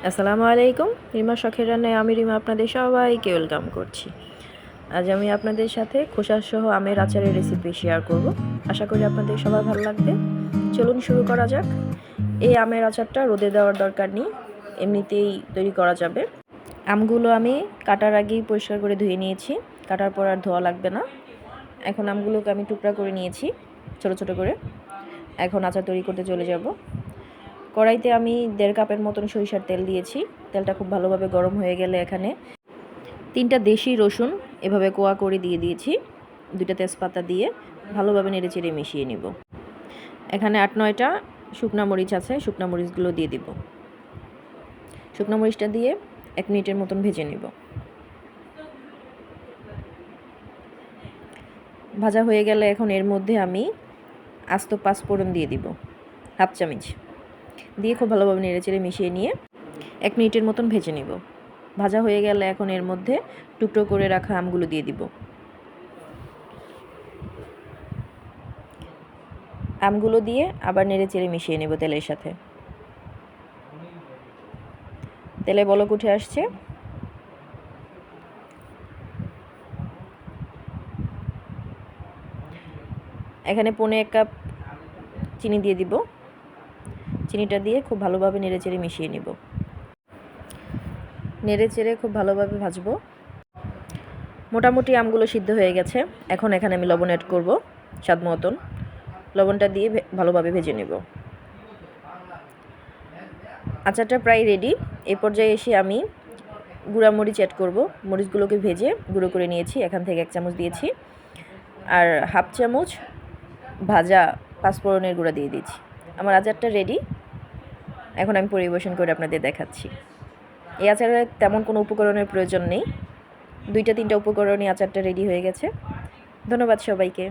আসসালামু আলাইকুম। রিমা শখের রান্নায় আমি রিমা আপনাদের সবাইকে ওয়েলকাম করছি। আজ আমি আপনাদের সাথে খোসাসহ আমের আচারের রেসিপি শেয়ার করব। আশা করি আপনাদের সবার ভালো লাগবে। চলুন শুরু করা যাক। এই আমের আচারটা রোদে দেওয়ার দরকার নেই, এমনিতেই তৈরি করা যাবে। আমগুলো আমি কাটার আগেই পরিষ্কার করে ধুয়ে নিয়েছি, কাটার পর আর ধোয়া লাগবে না। এখন আমগুলোকে আমি টুকরা করে নিয়েছি ছোট ছোট করে। এখন আচার তৈরি করতে চলে যাব। কড়াইতে আমি 1.5 কাপের মতন সরিষার তেল দিয়েছি। তেলটা খুব ভালোভাবে গরম হয়ে গেলে এখানে 3টা দেশি রসুন এভাবে কোয়া করে দিয়ে দিয়েছি। 2টা তেজপাতা দিয়ে ভালোভাবে নেড়েচেড়ে মিশিয়ে নিব। এখানে 8-9টা শুকনা মরিচ আছে, শুকনা মরিচগুলো দিয়ে দিব। শুকনা মরিচটা দিয়ে 1 মিনিটের মতন ভেজে নিব। ভাজা হয়ে গেলে এখন এর মধ্যে আমি আস্ত 5 ফোড়ন দিয়ে দিব, হাফ চামচ দিয়ে খুব ভালোভাবে নেড়েচেড়ে মিশিয়ে নিয়ে 1 মিনিটের মতন ভেজে নিব। ভাজা হয়ে গেলে এখন এর মধ্যে টুকরো করে রাখা আমগুলো দিয়ে দিব। আমগুলো দিয়ে আবার নেড়েচেড়ে মিশিয়ে নেব তেলের সাথে। তেলে বলক উঠে আসছে। এখানে 1.5 কাপ চিনি দিয়ে দিব। চিনিটা দিয়ে খুব ভালোভাবে নেড়েচেড়ে মিশিয়ে নিব। নেড়েচেড়ে খুব ভালোভাবে ভাজবো। মোটামুটি আমগুলো সিদ্ধ হয়ে গেছে। এখন এখানে আমি লবণ অ্যাড করব স্বাদ মতন। লবণটা দিয়ে ভালোভাবে ভেজে নেব। আচারটা প্রায় রেডি। এই পর্যায়ে এসে আমি গুঁড়া মরিচ অ্যাড করব। মরিচগুলোকে ভেজে গুঁড়ো করে নিয়েছি, এখান থেকে 1 চামচ দিয়েছি। আর হাফ চামচ ভাজা 5 ফোড়নের গুঁড়া দিয়ে দিয়েছি। আমার আচারটা রেডি। এখন আমি পরিবেশন করে আপনাদের দেখাচ্ছি। এই আচারে তেমন কোনো উপকরণের প্রয়োজন নেই, 2-3টা উপকরণই আচারটা রেডি হয়ে গেছে। ধন্যবাদ সবাইকে।